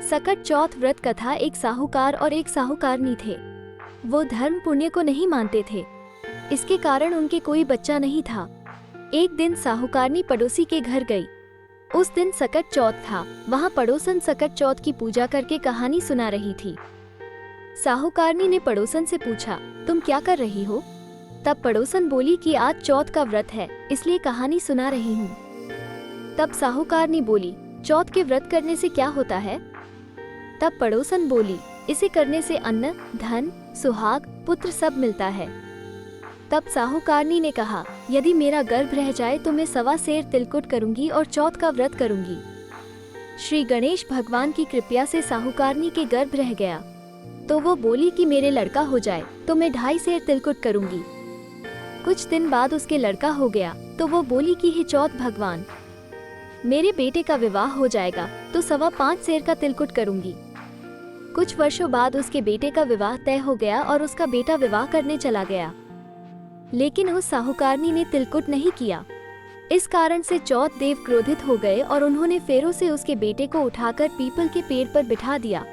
सकट चौथ व्रत कथा। एक साहूकार और एक साहूकारनी थे। वो धर्म पुण्य को नहीं मानते थे, इसके कारण उनके कोई बच्चा नहीं था। एक दिन साहूकारनी पड़ोसी के घर गई। उस दिन सकट चौथ था। वहाँ पड़ोसन सकट चौथ की पूजा करके कहानी सुना रही थी। साहूकारनी ने पड़ोसन से पूछा, तुम क्या कर रही हो? तब पड़ोसन बोली कि आज चौथ का व्रत है, इसलिए कहानी सुना रही हूँ। तब साहूकारनी बोली, चौथ के व्रत करने से क्या होता है? तब पड़ोसन बोली, इसे करने से अन्न, धन, सुहाग, पुत्र सब मिलता है। तब साहूकारनी ने कहा, यदि मेरा गर्भ रह जाए तो मैं 1.25 सेर तिलकुट करूंगी और चौथ का व्रत करूंगी। श्री गणेश भगवान की कृपा से साहूकारनी के गर्भ रह गया, तो वो बोली कि मेरे लड़का हो जाए तो मैं 2.5 सेर तिलकुट करूंगी। कुछ दिन बाद उसके लड़का हो गया, तो वो बोली कि हे चौथ भगवान, मेरे बेटे का विवाह हो जाएगा तो 5.25 सेर का तिलकुट करूंगी। कुछ वर्षों बाद उसके बेटे का विवाह तय हो गया और उसका बेटा विवाह करने चला गया, लेकिन उस साहूकारनी ने तिलकुट नहीं किया। इस कारण से चौथ देव क्रोधित हो गए और उन्होंने फेरों से उसके बेटे को उठाकर पीपल के पेड़ पर बिठा दिया।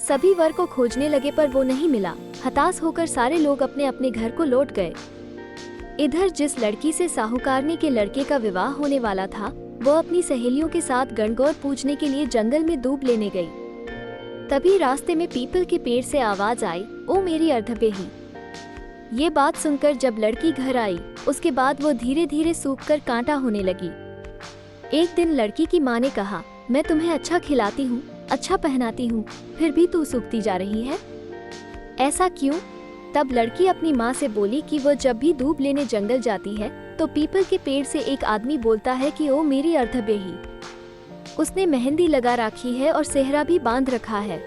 सभी वर को खोजने लगे पर वो नहीं मिला। हताश होकर सारे लोग अपने अपने घर को लौट गए। इधर जिस लड़की से साहूकारनी के लड़के का विवाह होने वाला था, वो अपनी सहेलियों के साथ गणगौर पूजने के लिए जंगल में दूब लेने गई। तभी रास्ते में पीपल के पेड़ से आवाज आई, ओ मेरी अर्धपेही। ये बात सुनकर जब लड़की घर आई, उसके बाद वो धीरे धीरे सूखकर कांटा होने लगी। एक दिन लड़की की माँ ने कहा, मैं तुम्हें अच्छा खिलाती हूँ, अच्छा पहनाती हूँ, फिर भी तू सूखती जा रही है, ऐसा क्यों? तब लड़की अपनी माँ से बोली कि वो जब भी दूब लेने जंगल जाती है तो पीपल के पेड़ से एक आदमी बोलता है कि ओ मेरी अर्धपेही। उसने मेहंदी लगा रखी है और सेहरा भी बांध रखा है।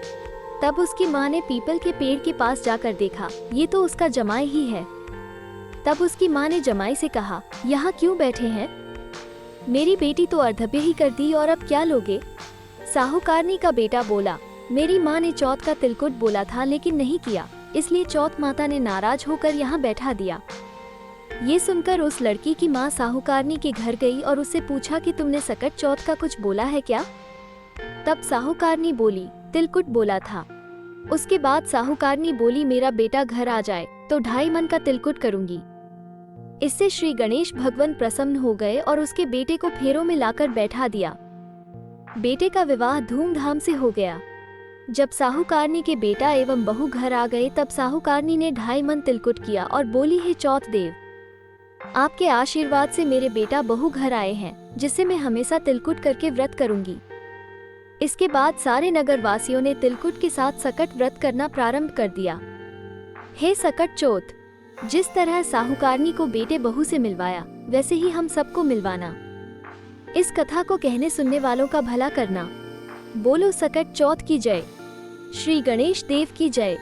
तब उसकी माँ ने पीपल के पेड़ के पास जाकर देखा, ये तो उसका जमाई ही है। तब उसकी माँ ने जमाई से कहा, यहाँ क्यों बैठे हैं? मेरी बेटी तो अर्धपेही कर दी और अब क्या लोगे? साहूकारनी का बेटा बोला, मेरी माँ ने चौथ का तिलकुट बोला था लेकिन नहीं किया, इसलिए चौथ माता ने नाराज होकर यहाँ बैठा दिया। ये सुनकर उस लड़की की माँ साहूकारनी के घर गई और उससे पूछा कि तुमने सकट चौथ का कुछ बोला है क्या? तब साहूकारनी बोली, तिलकुट बोला था। उसके बाद साहूकारनी बोली, मेरा बेटा घर आ जाए तो 2.5 मन का तिलकुट करूंगी। इससे श्री गणेश भगवान प्रसन्न हो गए और उसके बेटे को फेरों में लाकर बैठा दिया। बेटे का विवाह धूमधाम से हो गया। जब साहूकारनी के बेटा एवं बहू घर आ गए, तब साहूकारनी ने 2.5 मन तिलकुट किया और बोली, हे चौथ देव, आपके आशीर्वाद से मेरे बेटा बहू घर आए हैं, जिससे मैं हमेशा तिलकुट करके व्रत करूंगी। इसके बाद सारे नगर वासियों ने तिलकुट के साथ सकट व्रत करना प्रारंभ कर दिया। हे सकट चौथ, जिस तरह साहूकारनी को बेटे बहू से मिलवाया, वैसे ही हम सबको मिलवाना। इस कथा को कहने सुनने वालों का भला करना। बोलो सकट चौथ की जय। श्री गणेश देव की जय।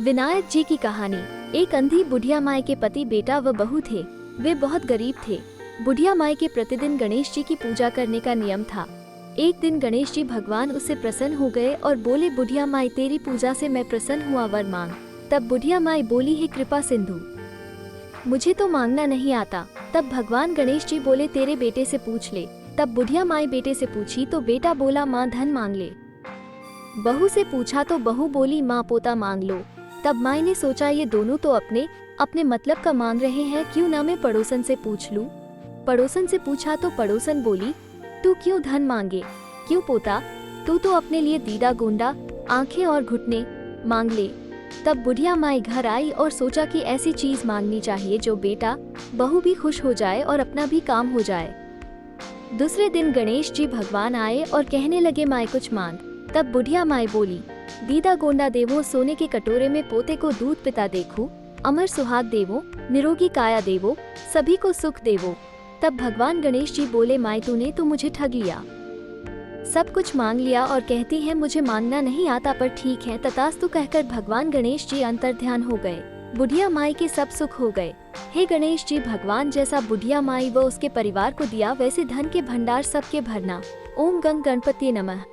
विनायक जी की कहानी। एक अंधी बुढ़िया माई के पति बेटा व बहू थे। वे बहुत गरीब थे। बुढ़िया माई के प्रतिदिन गणेश जी की पूजा करने का नियम था। एक दिन गणेश जी भगवान उससे प्रसन्न हो गए और बोले, बुढ़िया माई, तेरी पूजा से मैं प्रसन्न हुआ, वर मांग। तब बुढ़िया माई बोली, हे कृपा सिंधु, मुझे तो मांगना नहीं आता। तब भगवान गणेश जी बोले, तेरे बेटे से पूछ ले। तब बुढ़िया माई बेटे से पूछी तो बेटा बोला, माँ धन मांग ले। बहू से पूछा तो बहू बोली, माँ पोता मांग लो। तब माई ने सोचा, ये दोनों तो अपने अपने मतलब का मांग रहे हैं, क्यों ना मैं पड़ोसन से पूछ लूं। पड़ोसन से पूछा तो पड़ोसन बोली, तू क्यों धन मांगे? क्यों पोता, तू तो अपने लिए दीदा गोंडा, आंखें और घुटने मांग ले। तब बुढ़िया माई घर आई और सोचा कि ऐसी चीज मांगनी चाहिए जो बेटा बहू भी खुश हो जाए और अपना भी काम हो जाए। दूसरे दिन गणेश जी भगवान आए और कहने लगे, माई कुछ मांग। तब बुढ़िया माई बोली, दीदा गोंडा देवो, सोने के कटोरे में पोते को दूध पिता देखूं, अमर सुहाग देवो, निरोगी काया देवो, सभी को सुख देवो। तब भगवान गणेश जी बोले, माई तूने तो मुझे ठग लिया, सब कुछ मांग लिया और कहती है मुझे मांगना नहीं आता, पर ठीक है तथास्तु कहकर भगवान गणेश जी अंतर्ध्यान हो गए। बुढ़िया माई के सब सुख हो गए। हे गणेश जी भगवान, जैसा बुढ़िया माई व उसके परिवार को दिया, वैसे धन के भंडार सबके भरना। ओम गंग गणपति नमः।